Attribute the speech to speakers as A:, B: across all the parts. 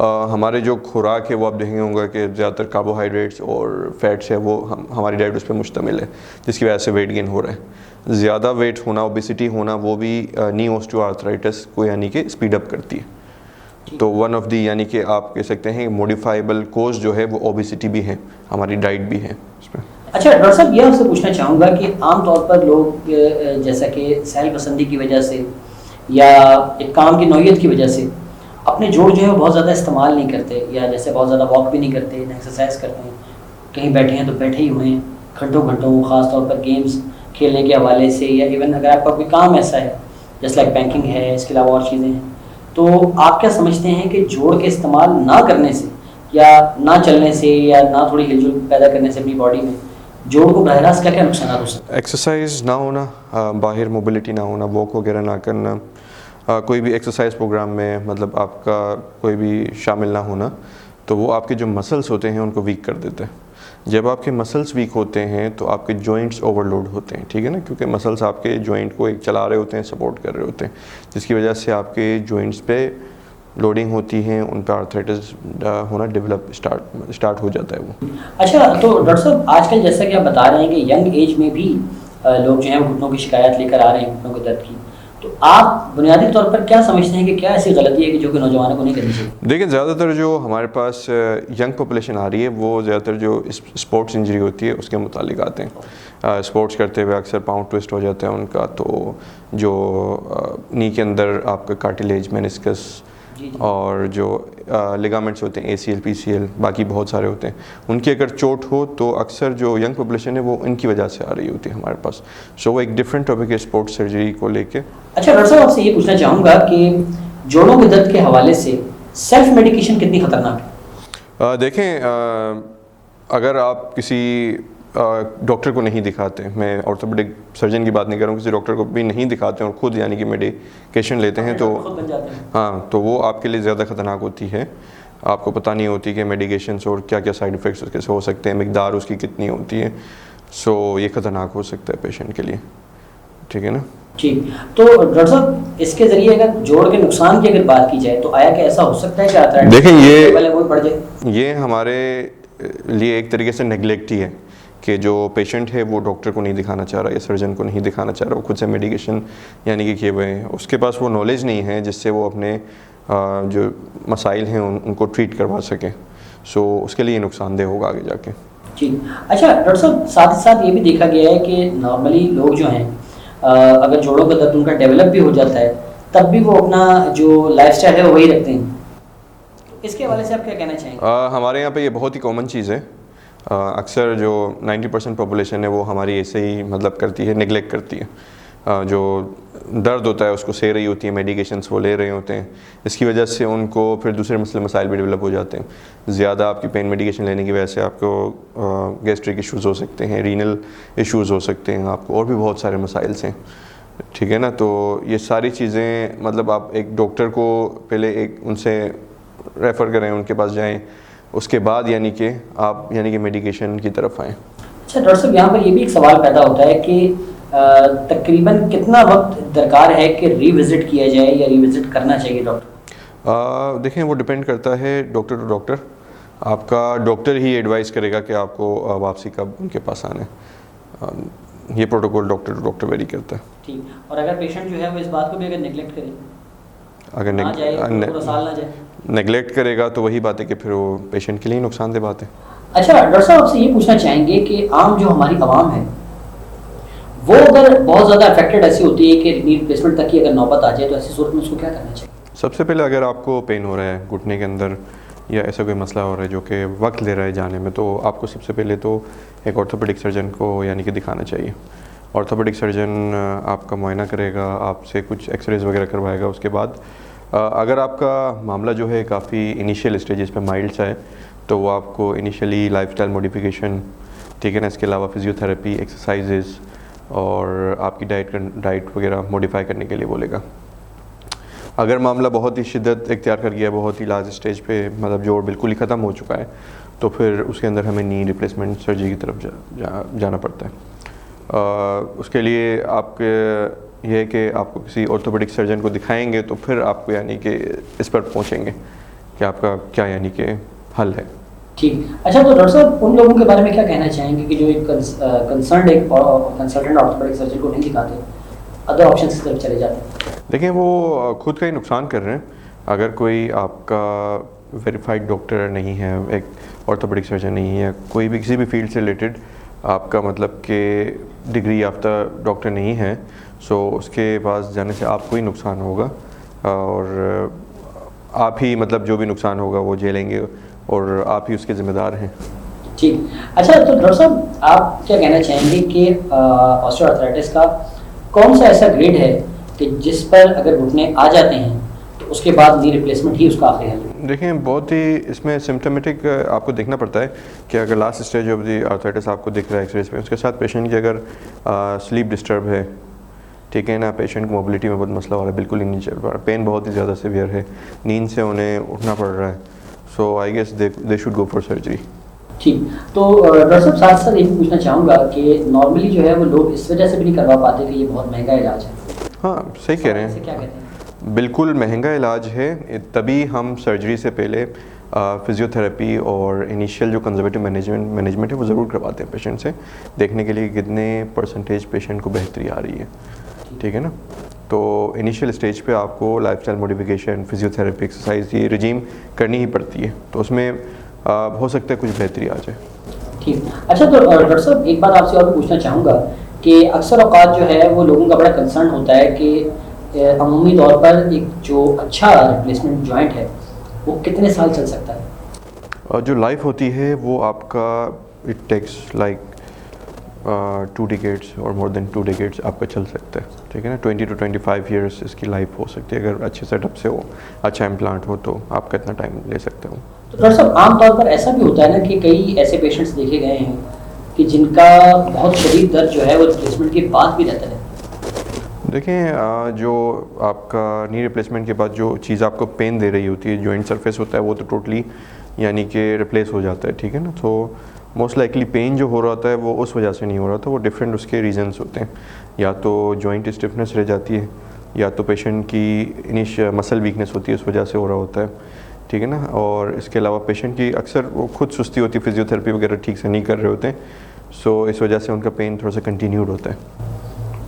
A: ہمارے جو خوراک ہے وہ آپ دیکھیں گے ہوگا کہ زیادہ تر کاربوہائیڈریٹس اور فیٹس ہے وہ ہماری ڈائٹ اس پہ مشتمل ہے، جس کی وجہ سے ویٹ گین ہو رہا ہے. زیادہ ویٹ ہونا، اوبیسٹی ہونا، وہ بھی نی آسٹیو آرتھرائٹس کو یعنی کہ اسپیڈ اپ کرتی ہے. تو ون آف دی یعنی کہ آپ کہہ سکتے ہیں موڈیفائبل کوز جو ہے وہ اوبیسٹی بھی ہے، ہماری ڈائٹ بھی ہے اس میں.
B: اچھا ڈاکٹر صاحب، یہ آپ سے پوچھنا چاہوں گا کہ عام طور پر لوگ جیسا کہ سہل پسندی کی وجہ سے یا ایک کام کی نوعیت کی وجہ سے اپنے جوڑ جو ہے وہ بہت زیادہ استعمال نہیں کرتے، یا جیسے بہت زیادہ واک بھی نہیں کرتے، نہ ایکسرسائز کرتے ہیں، کہیں بیٹھے ہیں تو بیٹھے ہی ہوئے ہیں گھنٹوں گھنٹوں، خاص طور پر گیمز کھیلنے کے حوالے سے، یا ایون اگر آپ کا کوئی کام ایسا ہے جیسے لائک بینکنگ ہے، اس کے علاوہ اور چیزیں ہیں، تو آپ کیا سمجھتے ہیں کہ جوڑ کے استعمال نہ کرنے سے یا نہ چلنے سے یا نہ تھوڑی ہل جل پیدا کرنے سے اپنی باڈی میں جوڑ کو براہ راست کیا کیا نقصانات ہو سکتے ہیں؟
A: ایکسرسائز نہ ہونا، باہر موبلٹی نہ ہونا، واک وغیرہ نہ کرنا، کوئی بھی ایکسرسائز پروگرام میں مطلب آپ کا کوئی بھی شامل نہ ہونا، تو وہ آپ کے جو مسلس ہوتے ہیں ان کو ویک کر دیتے ہیں. جب آپ کے مسلس ویک ہوتے ہیں تو آپ کے جوائنٹس اوور لوڈ ہوتے ہیں، ٹھیک ہے نا، کیونکہ مسلس آپ کے جوائنٹ کو ایک چلا رہے ہوتے ہیں، سپورٹ کر رہے ہوتے ہیں، جس کی وجہ سے آپ کے جوائنٹس پہ لوڈنگ ہوتی ہے، ان پہ آرتھرائٹس ہونا ڈیولپ اسٹارٹ ہو جاتا ہے وہ.
B: اچھا تو ڈاکٹر صاحب، آج کل جیسا کہ آپ بتا رہے ہیں کہ ینگ ایج میں بھی لوگ جو ہیں گھٹنوں کی شکایت لے کر آ رہے ہیں، گھٹنوں کے درد کی، تو آپ بنیادی طور پر کیا سمجھتے ہیں کہ کیا ایسی غلطی ہے کہ جو کہ نوجوانوں کو نہیں کرنی چاہیے؟
A: دیکھیں، زیادہ تر جو ہمارے پاس ینگ پاپولیشن آ رہی ہے وہ زیادہ تر جو اسپورٹس انجری ہوتی ہے اس کے متعلق آتے ہیں. اسپورٹس کرتے ہوئے اکثر پاؤں ٹوسٹ ہو جاتا ہے ان کا، تو جو نی کے اندر آپ کا کارٹیلیج، مینسکس اور جو لیگامنٹس ہوتے ہیں، اے سی ایل، پی سی ایل، باقی بہت سارے ہوتے ہیں، ان کی اگر چوٹ ہو تو اکثر جو ینگ پاپولیشن ہے وہ ان کی وجہ سے آ رہی ہوتی ہے ہمارے پاس. سو وہ ایک ڈفرینٹ ٹاپک ہے اسپورٹس سرجری کو لے کے.
B: اچھا ڈاکٹر صاحب، آپ سے یہ پوچھنا چاہوں گا کہ جوڑوں کے درد کے حوالے سے سیلف میڈیکیشن کتنی خطرناک ہے؟
A: دیکھیں، اگر آپ کسی ڈاکٹر کو نہیں دکھاتے، میں آرتھوپیڈک سرجن کی بات نہیں کر رہا ہوں، کسی ڈاکٹر کو بھی نہیں دکھاتے اور خود یعنی کہ میڈیکیشن لیتے ہیں، تو ہاں، تو وہ آپ کے لیے زیادہ خطرناک ہوتی ہے. آپ کو پتہ نہیں ہوتی کہ میڈیکیشنس اور کیا کیا سائیڈ ایفیکٹس کیسے ہو سکتے ہیں، مقدار اس کی کتنی ہوتی ہے. سو یہ خطرناک ہو سکتا ہے پیشنٹ کے لیے، ٹھیک ہے نا.
B: ٹھیک، تو ڈاکٹر صاحب اس کے ذریعے اگر جوڑ کے نقصان کی اگر بات کی جائے تو آیا کہ ایسا ہو سکتا ہے کہ آرتھرائٹس
A: دیکھیں یہ ہمارے لیے ایک طریقے سے نیگلیکٹ ہی ہے کہ جو پیشنٹ ہے وہ ڈاکٹر کو نہیں دکھانا چاہ رہا یا سرجن کو نہیں دکھانا چاہ رہا، وہ خود سے میڈیکیشن یعنی کہ کیے ہوئے ہیں، اس کے پاس وہ نالج نہیں ہے جس سے وہ اپنے جو مسائل ہیں ان کو ٹریٹ کروا سکیں. سو اس کے لیے نقصان دہ ہوگا آگے جا کے.
B: ٹھیک. اچھا ڈاکٹر صاحب، ساتھ ہی ساتھ یہ بھی دیکھا گیا ہے کہ نارملی لوگ جو ہیں اگر جوڑوں کا درد ان کا ڈیولپ بھی ہو جاتا ہے تب بھی وہ اپنا جو لائف اسٹائل ہے وہ وہی رکھتے ہیں. اس کے حوالے سے آپ کیا کہنا چاہیں گے؟
A: ہمارے یہاں پہ یہ بہت ہی کامن چیز ہے. اکثر جو 90% پاپولیشن ہے وہ ہماری ایسے ہی مطلب کرتی ہے، نیگلیکٹ کرتی ہے. جو درد ہوتا ہے اس کو سہ رہی ہوتی ہے، میڈیکیشنس وہ لے رہے ہوتے ہیں، اس کی وجہ سے ان کو پھر دوسرے مسائل بھی ڈیولپ ہو جاتے ہیں. زیادہ آپ کی پین میڈیکیشن لینے کی وجہ سے آپ کو گیسٹرک ایشوز ہو سکتے ہیں، رینل ایشوز ہو سکتے ہیں آپ کو، اور بھی بہت سارے مسائل ہیں، ٹھیک ہے نا. تو یہ ساری چیزیں مطلب آپ ایک ڈاکٹر کو پہلے ایک ان سے ریفر کریں، ان کے پاس جائیں، اس کے بعد یعنی کہ آپ یعنی کہ میڈیکیشن کی طرف آئیں.
B: اچھا ڈاکٹر صاحب، یہاں پر یہ بھی ایک سوال پیدا ہوتا ہے کہ تقریباً کتنا وقت درکار ہے کہ ری وزٹ کیا جائے یا ری وزٹ کرنا چاہیے ڈاکٹر؟
A: دیکھیں، وہ ڈپینڈ کرتا ہے ڈاکٹر ٹو ڈاکٹر. آپ کا ڈاکٹر ہی ایڈوائز کرے گا کہ آپ کو واپسی کب ان کے پاس آنا ہے. یہ protocol doctor to doctor vary کرتا ہے.
B: ٹھیک. اور اگر پیشنٹ جو ہے وہ اس بات کو بھی اگر نیگلیکٹ کرے،
A: اگر نیگلیکٹ کرے گا تو وہی بات ہے کہ پھر وہ پیشنٹ کے لیے نقصان دہ بات ہے.
B: اچھا ڈاکٹر صاحب، آپ سے یہ پوچھنا چاہیں گے کہ عام جو ہماری عوام ہے وہ اگر بہت زیادہ افیکٹڈ ایسی ہوتی ہے کہ نی ریپلیسمنٹ تک کی اگر نوبت آ جائے تو ایسی صورت میں اس کو کیا کرنا چاہیے؟
A: سب سے پہلے اگر آپ کو پین ہو رہا ہے گھٹنے کے اندر یا ایسا کوئی مسئلہ ہو رہا ہے جو کہ وقت لے رہا ہے جانے میں، تو آپ کو سب سے پہلے تو ایک آرتھوپیڈک سرجن کو یعنی کہ دکھانا چاہیے. آرتھوپیڈک سرجن آپ کا معائنہ کرے گا، آپ سے کچھ ایکس ریز وغیرہ کروائے گا. اس کے بعد اگر آپ کا معاملہ جو ہے کافی انیشیل اسٹیجز پہ مائلڈ سا ہے تو وہ آپ کو انیشیلی لائف اسٹائل موڈیفیکیشن، ٹھیک ہے نا، اس کے علاوہ فزیو تھراپی، ایکسرسائزز اور آپ کی ڈائٹ وغیرہ موڈیفائی کرنے کے لیے بولے گا. اگر معاملہ بہت ہی شدت اختیار کر گیا، بہت ہی لارج اسٹیج پہ مطلب جوڑ بالکل ہی ختم ہو چکا ہے، تو پھر اس کے اندر ہمیں نی ریپلیسمنٹ سرجری کی طرف جانا پڑتا ہے. اس کے لیے آپ کے یہ ہے کہ آپ کو کسی آرتھوپیڈک سرجن کو دکھائیں گے تو پھر آپ کو یعنی کہ اس پر پہنچیں گے کہ آپ کا کیا یعنی کہ حل ہے.
B: ٹھیک. اچھا تو ڈاکٹر صاحب ان لوگوں کے بارے میں کیا کہنا چاہیں گے کہ جو ایک کنسرنڈ ایک کنسلٹنٹ آرتھوپیڈک سرجن کو نہیں دکھاتے, ادر آپشنس کی طرف چلے جاتے ہیں؟
A: دیکھیں وہ خود کا ہی نقصان کر رہے ہیں. اگر کوئی آپ کا ویریفائڈ ڈاکٹر نہیں ہے, ایک آرتھوپیڈک سرجن نہیں ہے, کوئی بھی کسی بھی فیلڈ سے ریلیٹڈ آپ کا مطلب کہ ڈگری یافتہ ڈاکٹر نہیں ہے, سو اس کے پاس جانے سے آپ کو ہی نقصان ہوگا اور آپ ہی مطلب جو بھی نقصان ہوگا وہ جھیلیں گے اور آپ ہی اس کے ذمہ دار ہیں.
B: ٹھیک. اچھا تو ڈاکٹر صاحب آپ کیا کہنا چاہیں گے کہ آسٹریو آرتھرائٹس کا کون سا ایسا گریڈ ہے کہ جس پر اگر گھٹنے آ جاتے ہیں تو اس کے بعد نی ریپلیسمنٹ ہی اس کا آخری حل ہے؟
A: دیکھیں بہت ہی اس میں سمٹمیٹک آپ کو دیکھنا پڑتا ہے کہ اگر last stage of the arthritis آپ کو دکھ رہا ہے ایکس ریز میں, اس کے ساتھ پیشنٹ کی اگر سلیپ ڈسٹرب ہے, ٹھیک ہے نا, پیشنٹ کو موبلٹی میں بہت مسئلہ ہو رہا ہے, بالکل ہی نہیں چل پا رہا, پین بہت ہی زیادہ سیویئر ہے, نیند سے انہیں اٹھنا پڑ رہا ہے, so I guess they should go for surgery.
B: ٹھیک. تو ڈاکٹر صاحب ساتھ ساتھ یہ بھی پوچھنا چاہوں گا کہ نارملی جو ہے وہ لوگ اس وجہ سے بھی نہیں کروا پاتے کہ یہ بہت مہنگا علاج ہے.
A: ہاں صحیح کہہ رہے ہیں,
B: کیا کہتے ہیں؟
A: بالکل مہنگا علاج ہے, تبھی ہم سرجری سے پہلے فزیو تھراپی اور انیشیل جو کنزرویٹو مینجمنٹ ہے وہ ضرور کرواتے ہیں پیشنٹ سے, دیکھنے کے لیے کتنے پرسنٹیج پیشنٹ کو بہتری آ رہی ہے, ٹھیک ہے نا. تو انیشیل اسٹیج پہ آپ کو life style modification, physio therapy, exercise یہ رجیم کرنی ہی پڑتی ہے, تو اس میں ہو سکتا ہے کچھ بہتری آ جائے.
B: ٹھیک. اچھا تو ڈاکٹر صاحب ایک بات آپ سے اور بھی پوچھنا چاہوں گا کہ اکثر اوقات جو ہے وہ لوگوں کا بڑا کنسرن ہوتا ہے کہ عمومی طور پر ایک جو اچھا ریپلیسمنٹ جوائنٹ ہے وہ کتنے سال چل سکتا ہے؟
A: اور جو لائف ہوتی ہے وہ آپ کا اٹ ٹیکس لائک 2 decades اور مور دین 2 decades آپ کا چل سکتا ہے, ٹھیک ہے نا. 20 to 25 years اس کی لائف ہو سکتی ہے, اگر اچھے سیٹ اپ سے ہو, اچھا امپلانٹ ہو تو آپ کا اتنا ٹائم لے سکتے ہو.
B: تو ڈاکٹر صاحب عام طور پر ایسا بھی ہوتا ہے نا کہ کئی ایسے پیشنٹس دیکھے گئے ہیں کہ جن کا بہت شدید درد جو ہے وہ ریپلیسمنٹ کے بعد بھی رہتا ہے.
A: دیکھیں جو آپ کا نی ریپلیسمنٹ کے بعد جو چیز آپ کو پین دے رہی ہوتی ہے, جوائنٹ سرفیس ہوتا ہے, وہ تو ٹوٹلی یعنی کہ ریپلیس ہو جاتا ہے, ٹھیک ہے نا. تو موسٹ لائکلی پین جو ہو رہا ہوتا ہے وہ اس وجہ سے نہیں ہو رہا تھا, وہ ڈفرینٹ اس کے ریزنس ہوتے ہیں, یا تو جوائنٹ اسٹفنس رہ جاتی ہے, یا تو پیشنٹ کی مسل ویکنس ہوتی ہے اس وجہ سے ہو رہا ہوتا ہے, ٹھیک ہے نا. اور اس کے علاوہ پیشنٹ کی اکثر وہ خود سستی ہوتی ہے, فزیو تھراپی وغیرہ ٹھیک سے نہیں کر رہے ہوتے ہیں, سو اس وجہ سے ان کا پین تھوڑا سا کنٹینیوڈ ہوتا ہے.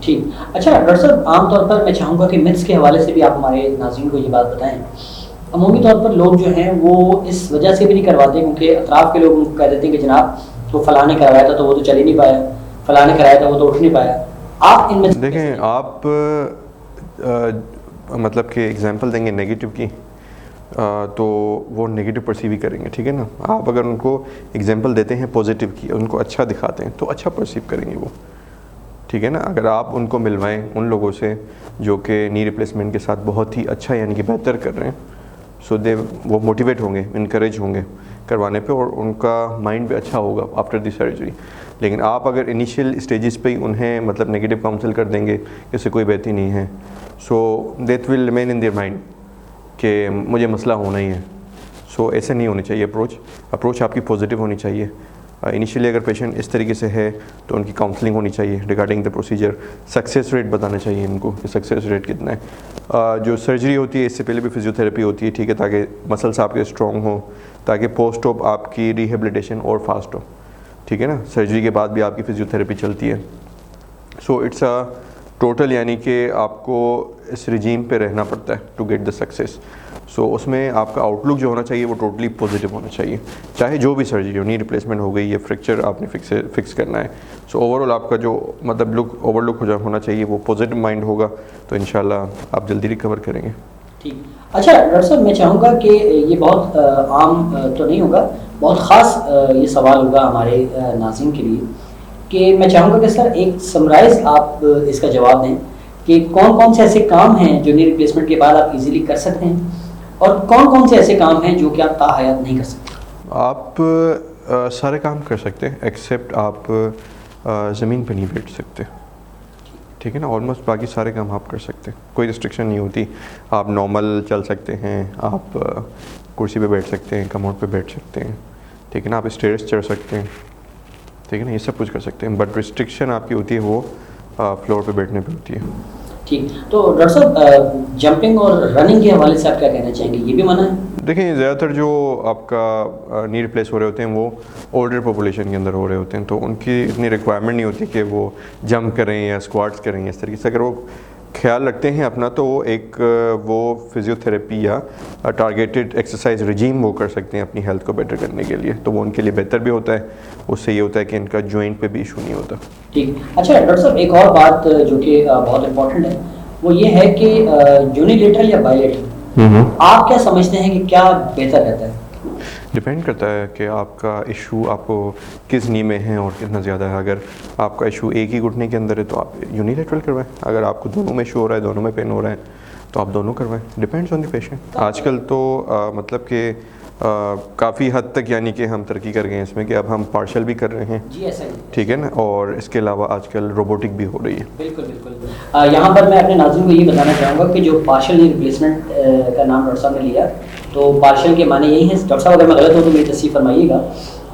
B: ٹھیک. اچھا ڈاکٹر صاحب عام طور پر میں چاہوں گا کہ متس کے حوالے سے بھی آپ ہمارے ناظرین کو یہ بات بتائیں. عمومی طور پر لوگ جو ہیں وہ اس وجہ سے بھی نہیں کرواتے کیونکہ اطراف کے لوگ کہہ دیتے ہیں کہ جناب وہ فلاں نے کروایا تھا تو وہ تو چل ہی نہیں پایا, فلاں نے کرایا تھا وہ تو اٹھ نہیں پایا. آپ ان میں
A: دیکھیں آپ مطلب کہ ایگزامپل دیں گے نگیٹو کی تو وہ نگیٹو پرسیو ہی کریں گے, ٹھیک ہے نا. آپ اگر ان کو ایگزامپل دیتے ہیں پازیٹیو کی, ان کو اچھا دکھاتے ہیں تو اچھا پرسیو کریں گے وہ, ٹھیک ہے نا. اگر آپ ان کو ملوائیں ان لوگوں سے جو کہ نی ریپلیسمنٹ کے ساتھ بہت ہی اچھا یعنی کہ بہتر کر رہے ہیں, سو وہ موٹیویٹ ہوں گے, انکریج ہوں گے کروانے پہ, اور ان کا مائنڈ بھی اچھا ہوگا آفٹر دی سرجری. لیکن آپ اگر انیشیل اسٹیجز پہ ہی انہیں مطلب نگیٹو کاؤنسل کر دیں گے کہ اس سے کوئی بہتری نہیں ہے, so that will remain in their mind کہ مجھے مسئلہ ہونا ہی ہے. سو ایسے نہیں ہونی چاہیے اپروچ آپ کی پازیٹیو ہونی چاہیے. انیشیلی اگر پیشنٹ اس طریقے سے ہے تو ان کی کاؤنسلنگ ہونی چاہیے regarding the procedure, success rate بتانا چاہیے ان کو کہ سکسیس ریٹ کتنا ہے. جو سرجری ہوتی ہے اس سے پہلے بھی فزیو تھراپی ہوتی ہے, ٹھیک ہے, تاکہ مسلس آپ کے اسٹرانگ ہوں, تاکہ پوسٹ آپ آپ کی ریہیبلیٹیشن اور فاسٹ ہو, ٹھیک ہے نا. سرجری کے بعد بھی آپ کی فزیو تھراپی چلتی ہے. سو اٹس اے ٹوٹل یعنی کہ آپ کو اس رجیم پہ رہنا پڑتا ہے ٹو گیٹ دا سکسیس. سو اس میں آپ کا آؤٹ لک جو ہونا چاہیے وہ ٹوٹلی پازیٹیو ہونا چاہیے, چاہے جو بھی سرجری ہو, نی ریپلیسمنٹ ہو گئی یا فریکچر آپ نے فکس کرنا ہے. سو اوور آل آپ کا جو مطلب اوور لک ہونا چاہیے وہ پازیٹیو مائنڈ ہوگا, تو انشاءاللہ آپ جلدی ریکور کریں گے.
B: ٹھیک. اچھا ڈاکٹر صاحب میں چاہوں گا کہ یہ بہت عام تو نہیں ہوگا, بہت خاص یہ سوال ہوگا ہمارے ناظرین کے لیے, کہ میں چاہوں گا کہ سر ایک سمرائز آپ اس کا جواب دیں کہ کون کون سے ایسے کام ہیں جو نی ریپلیسمنٹ کے بعد آپ ایزیلی کر سکتے ہیں, اور کون کون سے ایسے کام ہیں جو کہ آپ تا حیات نہیں کر سکتے.
A: آپ سارے کام کر سکتے ہیں ایکسیپٹ آپ زمین پہ نہیں بیٹھ سکتے, ٹھیک ہے نا. آلموسٹ باقی سارے کام آپ کر سکتے ہیں, کوئی ریسٹرکشن نہیں ہوتی. آپ نارمل چل سکتے ہیں, آپ کرسی پہ بیٹھ سکتے ہیں, کموڈ پہ بیٹھ سکتے ہیں, ٹھیک ہے نا. آپ اسٹیئرس چڑھ سکتے ہیں, ٹھیک ہے نا, یہ سب کچھ کر سکتے ہیں. بٹ ریسٹرکشن آپ کی ہوتی ہے وہ فلور پہ بیٹھنے پہ ہوتی ہے.
B: ٹھیک. تو ڈاکٹر صاحب جمپنگ اور رننگ کے حوالے سے آپ کیا کہنا چاہیں گے, یہ بھی منع ہے؟
A: دیکھیں زیادہ تر جو آپ کا نی ریپلیس ہو رہے ہوتے ہیں وہ اولڈر پاپولیشن کے اندر ہو رہے ہوتے ہیں، تو ان کی اتنی ریکوائرمنٹ نہیں ہوتی کہ وہ جمپ کریں یا اسکواٹس کریں. اس طریقے سے اگر وہ خیال رکھتے ہیں اپنا تو ایک وہ فزیو تھراپی یا ٹارگیٹڈ ایکسرسائز رجیم وہ کر سکتے ہیں اپنی ہیلتھ کو بیٹر کرنے کے لیے، تو وہ ان کے لیے بہتر بھی ہوتا ہے. اس سے یہ ہوتا ہے کہ ان کا جوائنٹ پہ بھی ایشو نہیں ہوتا.
B: ٹھیک. اچھا ڈاکٹر صاحب ایک اور بات جو کہ بہت امپورٹنٹ ہے وہ یہ ہے کہ یونیلیٹرل یا بائی لیٹرل آپ کیا سمجھتے ہیں کہ کیا بہتر رہتا ہے؟
A: ڈپینڈ کرتا ہے کہ آپ کا ایشو آپ کو کس نی میں ہے اور کتنا زیادہ ہے. اگر آپ کا ایشو ایک ہی گھٹنے کے اندر ہے تو آپ یونیلیٹرل کروائیں. اگر آپ کو دونوں میں ایشو ہو رہا ہے، دونوں میں پین ہو رہا ہے تو آپ دونوں کروائیں. Depends on the patient. آج کل تو مطلب کہ کافی حد تک یعنی کہ ہم ترقی کر گئے ہیں اس میں کہ اب ہم پارشل بھی کر رہے ہیں.
B: جی ایسا ہی.
A: ٹھیک ہے نا. اور اس کے علاوہ آج کل روبوٹک بھی ہو رہی ہے.
B: بالکل بالکل. یہاں پر میں اپنے ناظرین کو یہ بتانا چاہوں گا کہ جو پارشل نی ریپلیسمنٹ کا نام ڈاکٹر صاحب نے لیا تو پارشل کے معنی یہی ہیں. ڈاکٹر صاحب اگر میں غلط ہوں تو میری تصحیح فرمائیے گا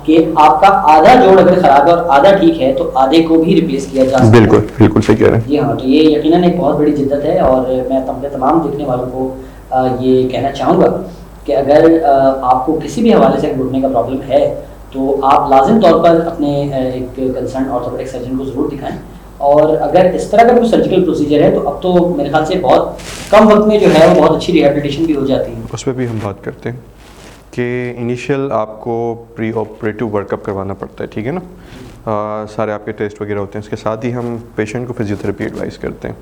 B: کہ آپ کا آدھا جوڑ اگر خراب ہے اور آدھا ٹھیک ہے تو آدھے کو بھی ریپلیس کیا جا سکتا ہے.
A: بالکل بالکل صحیح کہہ رہے ہیں.
B: جی ہاں. تو یہ یقیناً ایک بہت بڑی جدت ہے اور میں تمام دیکھنے والوں کو یہ کہنا چاہوں گا کہ اگر آپ کو کسی بھی حوالے سے گھٹنے کا پرابلم ہے تو آپ لازم طور پر اپنے ایک کنسرن آرتھوپیڈک سرجن کو ضرور دکھائیں. اور اگر اس طرح کا کوئی سرجیکل پروسیجر ہے تو اب تو میرے خیال سے بہت کم وقت میں جو ہے وہ بہت اچھی ریہیبلیٹیشن بھی ہو جاتی ہے.
A: اس پہ بھی ہم بات کرتے ہیں کہ انیشیل آپ کو پری آپریٹو ورک اپ کروانا پڑتا ہے. ٹھیک ہے نا. سارے آپ کے ٹیسٹ وغیرہ ہوتے ہیں. اس کے ساتھ ہی ہم پیشنٹ کو فزیو تھراپی ایڈوائز کرتے ہیں.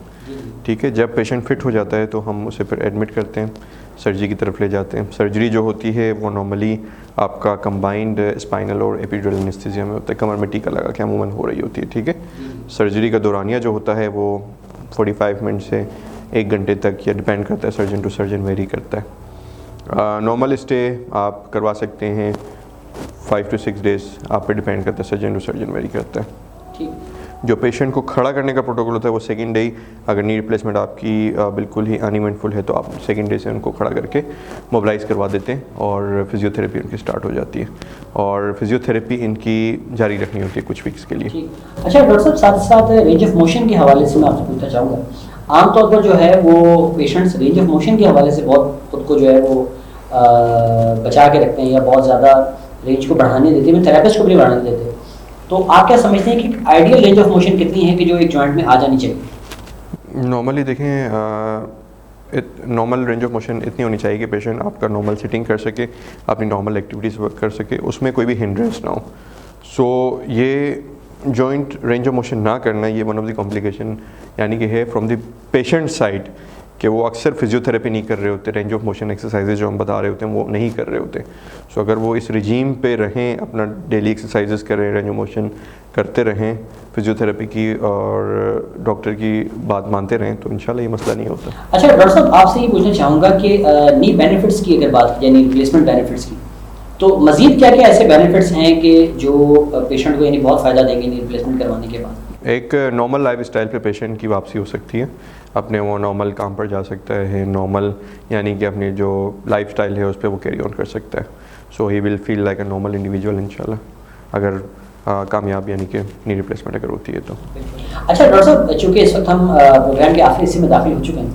A: ٹھیک ہے. جب پیشنٹ فٹ ہو جاتا ہے تو ہم اسے پھر ایڈمٹ کرتے ہیں، سرجری کی طرف لے جاتے ہیں. سرجری جو ہوتی ہے وہ نارملی آپ کا کمبائنڈ اسپائنل اور ایپیڈرل انیستھیزیا میں ہوتا ہے. کمر میں ٹیکا لگا کے عموماً ہو رہی ہوتی ہے. ٹھیک ہے. سرجری کا دورانیہ جو ہوتا ہے وہ 45 منٹ سے 1 گھنٹے تک یا ڈپینڈ کرتا ہے سرجن ٹو سرجن ویری کرتا ہے. نارمل اسٹے آپ کروا سکتے ہیں 5 to 6 days. آپ پہ ڈپینڈ کرتا ہے، سرجن ٹو سرجن ویری کرتا ہے. جو پیشنٹ کو کھڑا کرنے کا پروٹوکول ہوتا ہے وہ سیکنڈ ڈے ہی، اگر نی ریپلیسمنٹ آپ کی بالکل ہی ان ایونٹفل ہے تو آپ سیکنڈ ڈے سے ان کو کھڑا کر کے موبلائز کروا دیتے ہیں اور فزیو تھراپی ان کی اسٹارٹ ہو جاتی ہے. اور فزیو تھراپی ان کی جاری رکھنی ہوتی ہے کچھ ویکس کے لیے.
B: اچھا ڈاکٹر صاحب ساتھ ساتھ رینج آف موشن کے حوالے سے میں آپ سے پوچھنا چاہوں گا. عام طور پر جو ہے وہ پیشنٹس رینج آف موشن کے حوالے سے بہت خود کو جو ہے وہ بچا کے رکھتے ہیں یا بہت زیادہ رینج کو بڑھانے دیتے ہیں. تھراپسٹ کو بھی بڑھانے دیتے ہیں. تو آپ کیا سمجھتے ہیں کہ آئیڈیل رینج آف موشن کتنی ہے کہ جو ایک جوائنٹ میں آ جانی چاہیے؟
A: نارملی دیکھیں نارمل رینج آف موشن اتنی ہونی چاہیے کہ پیشنٹ آپ کا نارمل سٹنگ کر سکے، اپنی نارمل ایکٹیویٹیز ورک کر سکے، اس میں کوئی بھی ہنڈرنس نہ ہو. سو یہ جوائنٹ رینج آف موشن نہ کرنا یہ ون آف دی کمپلیکیشن یعنی کہ ہے فرام دی پیشنٹ سائڈ کہ وہ اکثر فزیو تھراپی نہیں کر رہے ہوتے. رینج آف موشن ایکسرسائزز جو ہم بتا رہے ہوتے ہیں وہ نہیں کر رہے ہوتے. سو اگر وہ اس رجیم پہ رہیں، اپنا ڈیلی ایکسرسائزز کریں، رینج آف موشن کرتے رہیں فزیو تھراپی کی اور ڈاکٹر کی بات مانتے رہیں تو انشاءاللہ یہ مسئلہ نہیں ہوتا.
B: اچھا ڈاکٹر صاحب آپ سے یہ پوچھنا چاہوں گا کہ نی بینیفٹس کی اگر بات کی جائے، نی ریپلیسمنٹ بینیفٹس کی، تو مزید کیا کیا ایسے بینیفٹس ہیں کہ جو پیشنٹ کو یعنی بہت فائدہ دیں گے نی ریپلیسمنٹ کروانے کے بعد؟
A: ایک نارمل لائف اسٹائل پہ پیشنٹ کی واپسی ہو سکتی ہے. اپنے وہ نارمل کام پر جا سکتا ہے، نارمل یعنی کہ اپنی جو لائف اسٹائل ہے اس پہ وہ کیری آن کر سکتا ہے. So he will feel like a normal individual انشاءاللہ اگر کامیاب یعنی کہ نی ریپلیسمنٹ اگر ہوتی ہے تو.
B: اچھا ڈاکٹر صاحب چونکہ اس وقت ہم پروگرام کے آخری حصے میں داخل ہو چکے ہیں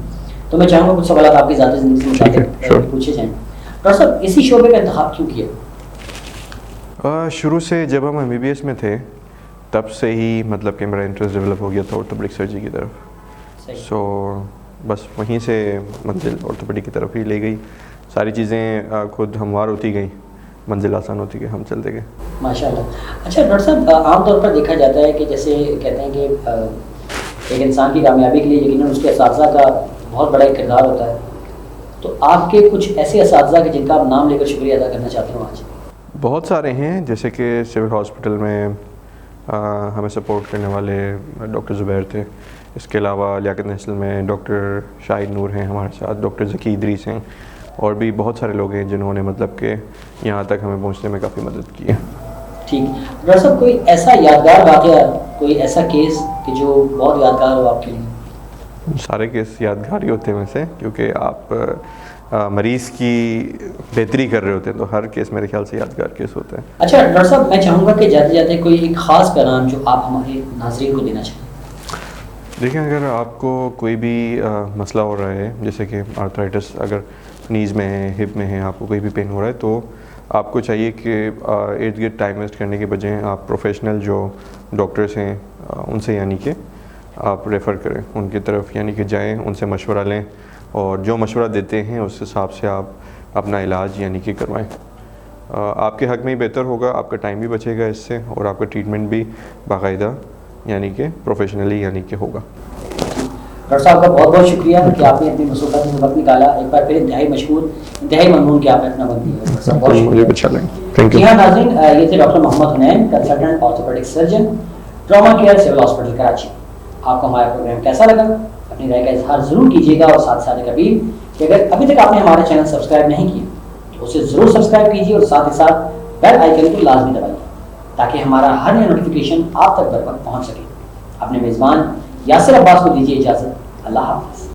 B: تو میں چاہوں گا کچھ سوالات آپ کی ذاتی زندگی سے متعلق پوچھے جائیں. ڈاکٹر صاحب اسی شعبے کا انتخاب کیوں کیا؟
A: شروع سے جب ہم MBBS میں تھے تب سے ہی مطلب کہ میرا انٹرسٹ ڈیولپ ہو گیا تھا آرتھوپیڈک سرجری کی طرف. سو بس وہیں سے منزل آرتھوپیڈک کی طرف ہی لے گئی. ساری چیزیں خود ہموار ہوتی گئیں، منزل آسان ہوتی گئی، ہم چلتے گئے.
B: ماشاء اللہ. اچھا ڈاکٹر صاحب عام طور پر دیکھا جاتا ہے کہ جیسے کہتے ہیں کہ ایک انسان کی کامیابی کے لیے یقیناً اس کے اساتذہ کا بہت بڑا ایک کردار ہوتا ہے. تو آپ کے کچھ ایسے اساتذہ کہ جن کا آپ نام لے کر شکریہ ادا کرنا چاہتے ہوں آج؟
A: بہت سارے ہیں، جیسے کہ سول ہاسپٹل میں ہمیں سپورٹ کرنے والے ڈاکٹر زبیر تھے. اس کے علاوہ لیاقت نیشنل میں ڈاکٹر شاہد نور ہیں ہمارے ساتھ، ڈاکٹر ذکی ادریس ہیں، اور بھی بہت سارے لوگ ہیں جنہوں نے مطلب کہ یہاں تک ہمیں پہنچنے میں کافی مدد کی ہے.
B: ٹھیک. ڈاکٹر صاحب کوئی ایسا یادگار واقعہ، کوئی ایسا کیس کہ جو بہت یادگار ہو آپ کے لیے؟
A: سارے کیس یادگار ہی ہوتے ہیں ویسے، کیونکہ آپ مریض کی بہتری کر رہے ہوتے ہیں تو ہر کیس میرے خیال سے یادگار کیس ہوتا ہے.
B: اچھا ڈاکٹر صاحب میں چاہوں گا کہ جاتے جاتے کوئی ایک خاص پیغام جو آپ ہمارے ناظرین کو دینا چاہیں.
A: دیکھیں اگر آپ کو کوئی بھی مسئلہ ہو رہا ہے جیسے کہ آرتھرائٹس اگر نیز میں ہے, ہپ میں ہے, آپ کو کہیں بھی پین ہو رہا ہے, تو آپ کو چاہیے کہ ارد گرد ٹائم ویسٹ کرنے کے بجائے آپ پروفیشنل جو ڈاکٹرس ہیں ان سے یعنی کہ آپ ریفر کریں, ان کی طرف یعنی کہ جائیں, ان سے مشورہ لیں اور جو مشورہ دیتے ہیں اس حساب سے آپ اپنا علاج یعنی کہ کروائیں. آپ کے حق میں ہی بہتر ہوگا, آپ کا ٹائم بھی بچے گا اس سے, اور آپ کا ٹریٹمنٹ بھی باقاعدہ یعنی کہ پروفیشنلی یعنی کہ ہوگا.
B: ڈاکٹر صاحب کا بہت بہت شکریہ کہ آپ نے اپنی مصروفیات میں وقت نکالا. ایک بار پھر انتہائی مشکور, انتہائی ممنون کہ آپ نے اپنا وقت دیا. ڈاکٹر صاحب بہت
A: مجھے
B: شکریہ.
A: اچھا لگا, تھینک
B: جی
A: یو.
B: ہاں ناظرین, یہ تھے doctor Muhammad Hunain, consultant orthopaedic surgeon, trauma care civil hospital Karachi. آپ کو ہمارا پروگرام کیسا لگا اپنی رائے کا اظہار ضرور کیجیے گا, اور ساتھ ساتھ ایک اپیل کہ اگر ابھی تک آپ نے ہمارا چینل سبسکرائب نہیں کیا تو اسے ضرور سبسکرائب کیجیے, اور ساتھ ہی ساتھ بیل آئیکن کو لازمی دبائیے تاکہ ہمارا ہر نیا نوٹیفیکیشن آپ تک بر وقت پہنچ سکے. اپنے میزبان یاسر عباس کو دیجیے اجازت. اللہ حافظ.